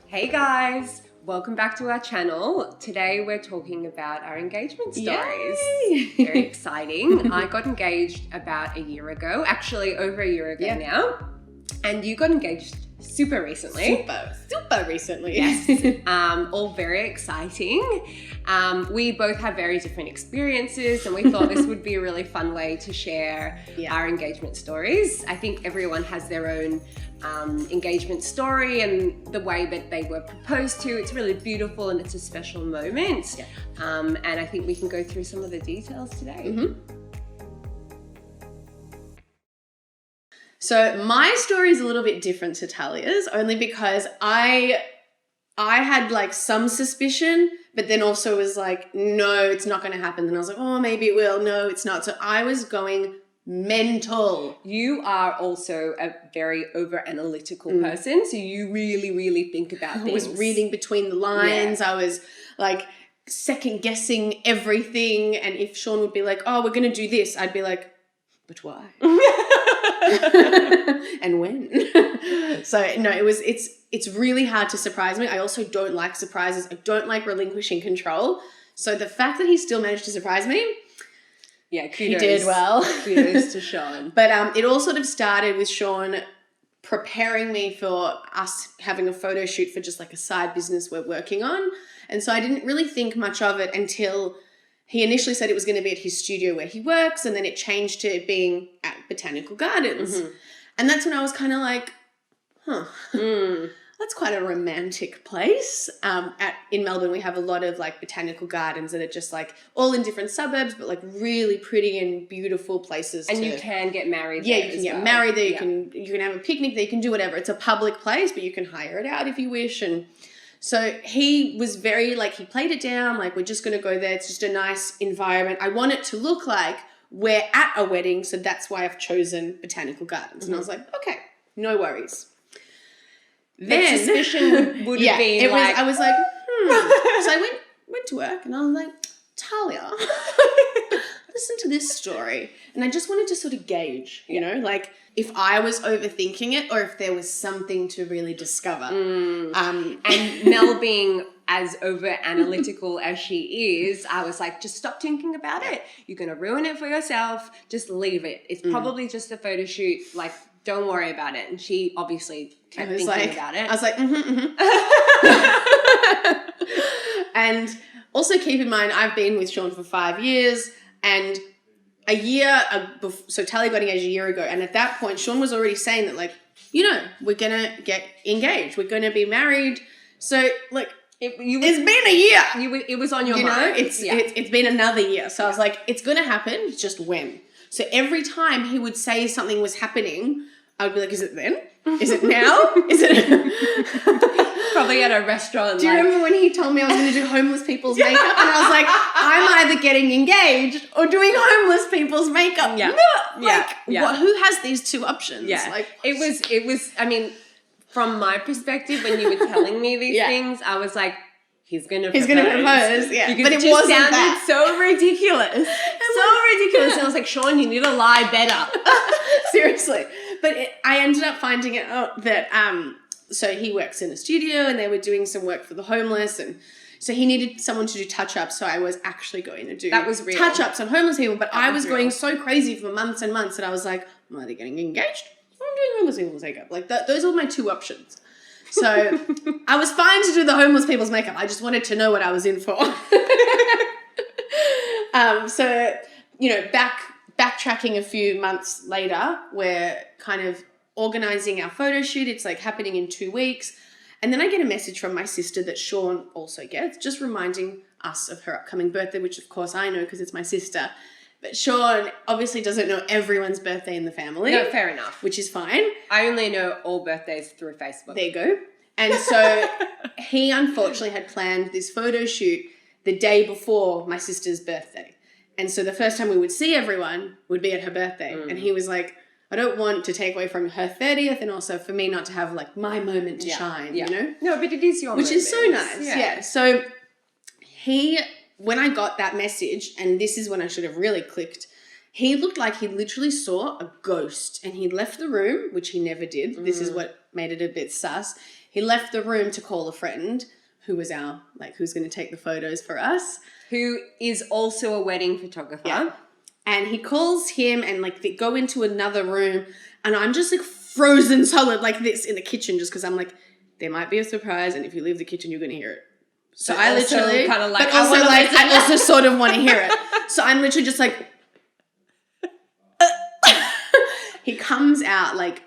Hey guys, welcome back to our channel. Today we're talking about our engagement stories. Yay! Very exciting. I got engaged about a year ago, actually over a year ago now. And you got engaged super recently. Super recently. Yes, all very exciting. We both have very different experiences and we thought this would be a really fun way to share our engagement stories. I think everyone has their own engagement story and the way that they were proposed to. It's really beautiful and it's a special moment. Yeah. And I think we can go through some of the details today. Mm-hmm. So my story is a little bit different to Talia's, only because I had like some suspicion, but then also was like, no, it's not going to happen. Then I was like, oh, maybe it will. No, it's not. So I was going mental. You are also a very over-analytical person, so you really think about things. I was reading between the lines. I was like second guessing everything. And if Sean would be like, oh, we're going to do this, I'd be like, but why? And when? So no, it's really hard to surprise me. I also don't like surprises. I don't like relinquishing control. So the fact that he still managed to surprise me, kudos. He did well. Kudos to Sean. But it all sort of started with Sean preparing me for us having a photo shoot for just like a side business we're working on. And so I didn't really think much of it until he initially said it was going to be at his studio where he works, and then it changed to it being at Botanical Gardens. Mm-hmm. And that's when I was kind of like, that's quite a romantic place. In Melbourne, we have a lot of like botanical gardens that are just like all in different suburbs, but like really pretty and beautiful places. And you can get married there. Yeah, you can get married there. You can have a picnic there. You can do whatever. It's a public place, but you can hire it out if you wish. And so he was very like, he played it down. Like, we're just going to go there. It's just a nice environment. I want it to look like we're at a wedding. So that's why I've chosen Botanical Gardens. And I was like, okay, no worries. Then suspicion would have been like, I was like, So I went to work and I was like, Talia, listen to this story. And I just wanted to sort of gauge, you know, like if I was overthinking it or if there was something to really discover. And Mel being as over analytical as she is, I was like, just stop thinking about it. You're going to ruin it for yourself. Just leave it. It's probably just a photo shoot. Like, don't worry about it. And she obviously kept thinking about it. I was like, And also keep in mind, I've been with Sean for 5 years, and a year, so Talia got engaged a year ago. And at that point, Sean was already saying that, like, you know, we're going to get engaged. We're going to be married. So, like, it's been a year. It was on your mind. Know, it's been another year. So I was like, it's going to happen. It's just when. So every time he would say something was happening, I would be like, is it then? Is it now? Is it? Probably at a restaurant. Do you remember when he told me I was going to do homeless people's makeup? And I was like, I'm either getting engaged or doing homeless people's makeup. Yeah. Who has these two options? Yeah. Like, it was, I mean, from my perspective, when you were telling me these things, I was like, he's going to propose. Yeah. Because it just sounded so ridiculous. And I was like, Sean, you need to lie better. Seriously. But I ended up finding out that, so he works in a studio and they were doing some work for the homeless, and so he needed someone to do touch-ups, so I was actually going to do touch-ups on homeless people, but I was going so crazy for months and months that I was like, I'm either getting engaged or I'm doing homeless people's makeup. Like, those were my two options. So I was fine to do the homeless people's makeup. I just wanted to know what I was in for. So, you know, backtracking a few months later, we're kind of organizing our photo shoot. It's like happening in 2 weeks. And then I get a message from my sister that Sean also gets, just reminding us of her upcoming birthday, which of course I know because it's my sister. But Sean obviously doesn't know everyone's birthday in the family. No, fair enough. Which is fine. I only know all birthdays through Facebook. There you go. And so he unfortunately had planned this photo shoot the day before my sister's birthday. And so the first time we would see everyone would be at her birthday. And he was like, I don't want to take away from her 30th and also for me not to have like my moment to shine, you know? No, but it is your moment. Which is so nice. Yeah. So when I got that message, and this is when I should have really clicked, he looked like he literally saw a ghost, and he left the room, which he never did. This is what made it a bit sus. He left the room to call a friend who was who's going to take the photos for us. Who is also a wedding photographer. Yeah. And he calls him and like they go into another room and I'm just like frozen solid like this in the kitchen just because I'm like, there might be a surprise and if you leave the kitchen, you're going to hear it. So I literally kind of like, but also like, I also sort of want to hear it. So I'm literally just like, he comes out like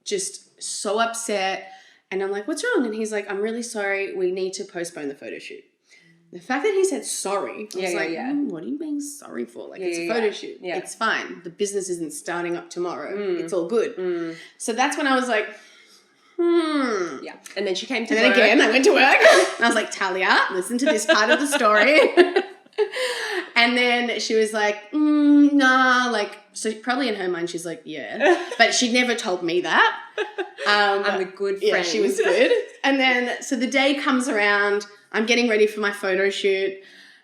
just so upset and I'm like, what's wrong? And he's like, I'm really sorry. We need to postpone the photo shoot. The fact that he said sorry, I was what are you being sorry for? Like, it's a photo shoot. Yeah. It's fine. The business isn't starting up tomorrow. It's all good. So that's when I was like, Yeah. And then she came to work. And then again, I went to work. And I was like, Talia, listen to this part of the story. And then she was like, nah, like, so probably in her mind, she's like, yeah. But she never told me that. I'm a good friend. Yeah, she was good. And then, so the day comes around. I'm getting ready for my photo shoot,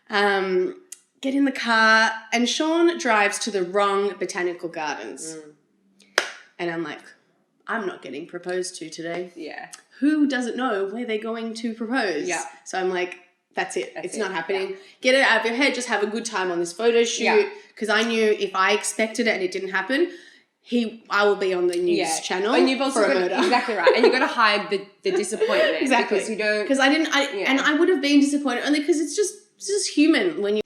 get in the car, and Sean drives to the wrong botanical gardens. And I'm like, I'm not getting proposed to today. Yeah. Who doesn't know where they're going to propose? Yeah. So I'm like, that's it. It's not happening. Yeah. Get it out of your head. Just have a good time on this photo shoot. Because I knew if I expected it and it didn't happen, I will be on the news channel and you've also for a murder. Exactly right. And you've got to hide the disappointment. Exactly. Because you don't... Because and I would have been disappointed only because it's just human when you...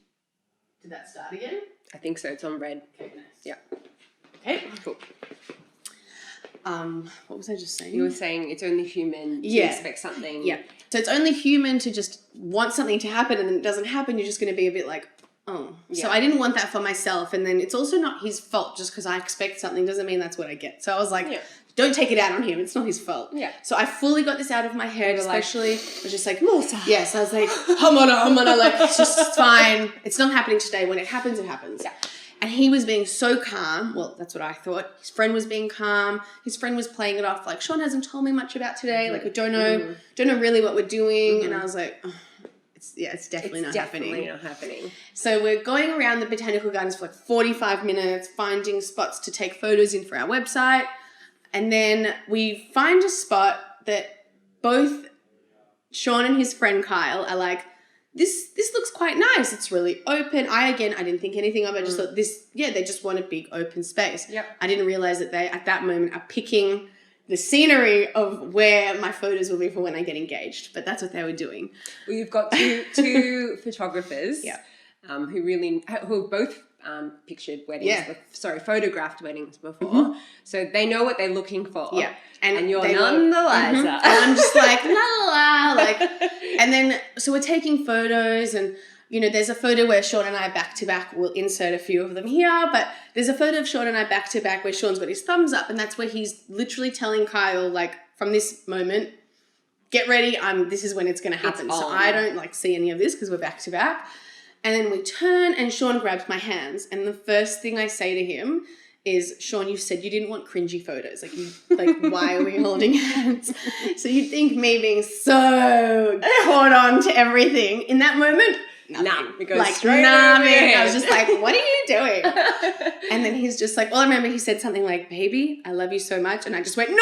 Did that start again? I think so. It's on red. Okay, nice. Yeah. Okay. Cool. What was I just saying? You were saying it's only human to expect something. Yeah. So it's only human to just want something to happen and then it doesn't happen. You're just going to be a bit like... Oh, so I didn't want that for myself. And then it's also not his fault just because I expect something doesn't mean that's what I get. So I was like, don't take it out on him. It's not his fault. Yeah. So I fully got this out of my head, especially. I was just like, yes. I was like, hamana, like, it's fine. It's not happening today. When it happens, it happens. Yeah. And he was being so calm. Well, that's what I thought. His friend was being calm. His friend was playing it off like, Sean hasn't told me much about today. Like, I don't know really what we're doing. And I was like, it's definitely not happening. So we're going around the botanical gardens for like 45 minutes, finding spots to take photos in for our website. And then we find a spot that both Sean and his friend Kyle are like, this looks quite nice. It's really open. I didn't think anything of it. I just thought they just want a big open space. Yep. I didn't realize that they, at that moment, are picking the scenery of where my photos will be for when I get engaged. But that's what they were doing. Well, you've got two photographers who have both pictured weddings, photographed weddings before. So they know what they're looking for. Yeah. And you're none the wiser. And I'm just like, la la la, like, and then, so we're taking photos and, you know, there's a photo where Sean and I are back to back. We'll insert a few of them here, but there's a photo of Sean and I back to back where Sean's got his thumbs up, and that's where he's literally telling Kyle, like, from this moment, get ready. This is when it's going to happen. So I don't like see any of this because we're back to back. And then we turn and Sean grabs my hands, and the first thing I say to him is, Sean, you said you didn't want cringy photos. Why are we holding hands? So you'd think me being so caught on to everything in that moment. Nothing. It goes like, straight over your head. I was just like, what are you doing? And then he's just like, well, I remember he said something like, baby, I love you so much. And I just went, no.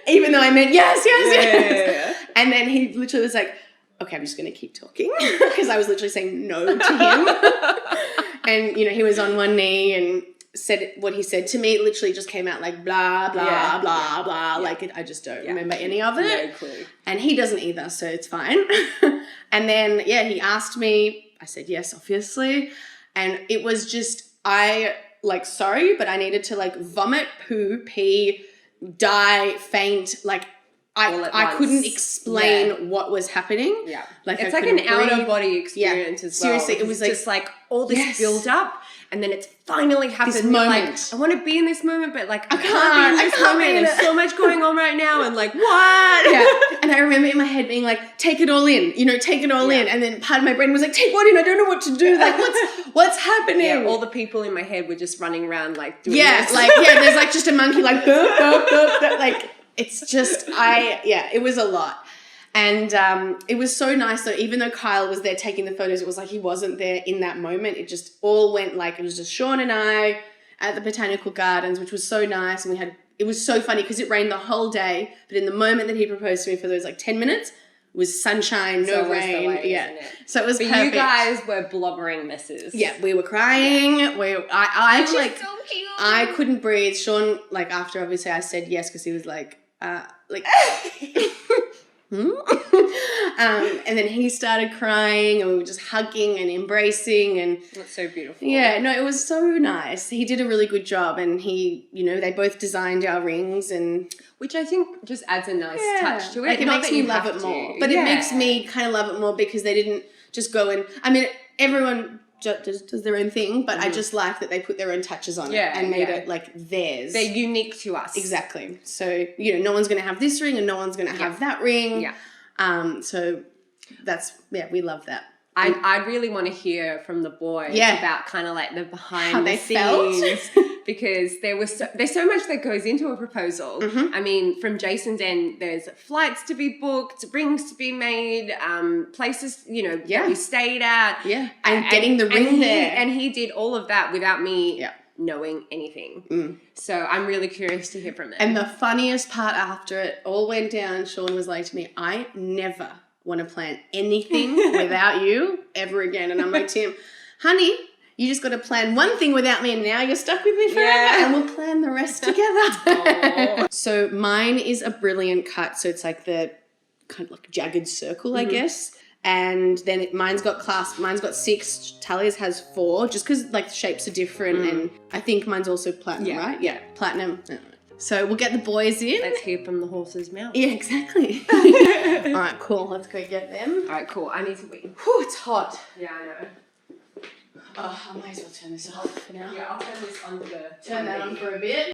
Even though I meant yes. Yeah. And then he literally was like, okay, I'm just going to keep talking. Because I was literally saying no to him. And, you know, he was on one knee and said what he said to me. It literally just came out like blah, blah, blah, blah. Like, I just don't remember any of it. No clue. And he doesn't either, so it's fine. And then, he asked me. I said yes, obviously. And it was just, sorry, but I needed to, like, vomit, poo, pee, die, faint, like, I couldn't explain what was happening. Yeah. Like, it's like an out-of-body experience as well. Seriously, it was like... just like all this build-up, and then it's finally happened. This moment. Like, I want to be in this moment, but like, I can't be in this moment. There's so much going on right now, and like, what? Yeah. And I remember in my head being like, take it all in, take it all in. And then part of my brain was like, take what in? I don't know what to do. Like, what's happening? Yeah, all the people in my head were just running around like doing this. There's like just a monkey like, burp, burp, burp, burp, like... It's just, it was a lot. And it was so nice though, even though Kyle was there taking the photos, it was like he wasn't there in that moment. It just all went like, it was just Sean and I at the botanical gardens, which was so nice. And we had it was so funny because it rained the whole day, but in the moment that he proposed to me for those like 10 minutes, it was sunshine, no rain. Way, isn't it? So it was but perfect. You guys were blubbering messes. Yeah, we were crying. Yeah. I like, so cute. I couldn't breathe. Sean, like after obviously I said yes because he was like. And then he started crying and we were just hugging and embracing and that's so beautiful. Yeah, no, it was so nice. He did a really good job and he, you know, they both designed our rings and which I think just adds a nice touch to it. Like it makes me love it more. But it makes me kind of love it more because they didn't just go and I mean everyone does their own thing, but I just like that they put their own touches on it and made it like theirs. They're unique to us. Exactly. So, you know, no one's going to have this ring and no one's going to have that ring. Yeah. So that's, we love that. I really want to hear from the boys about kind of like the behind the scenes because there's so much that goes into a proposal. I mean, from Jason's end, there's flights to be booked, rings to be made, places, you know, that we stayed at. Yeah. And getting the ring there. And he did all of that without me knowing anything. So I'm really curious to hear from them. And the funniest part after it all went down, Sean was like to me, I never want to plan anything without you ever again. And I'm like to him, honey, you just got to plan one thing without me and now you're stuck with me forever and we'll plan the rest together. So mine is a brilliant cut. So it's like the kind of like jagged circle, I guess. And then mine's got clasp. Mine's got 6. Talia's has 4 just because like the shapes are different. And I think mine's also platinum, right? Yeah, platinum. So we'll get the boys in. Let's hear from the horse's mouth. Yeah, exactly. All right, cool. Let's go get them. All right, cool. I need to wee. Whew, it's hot. Yeah, I know. Oh, I might as well turn this off for now. Yeah, I'll turn this on Turn that on for a bit.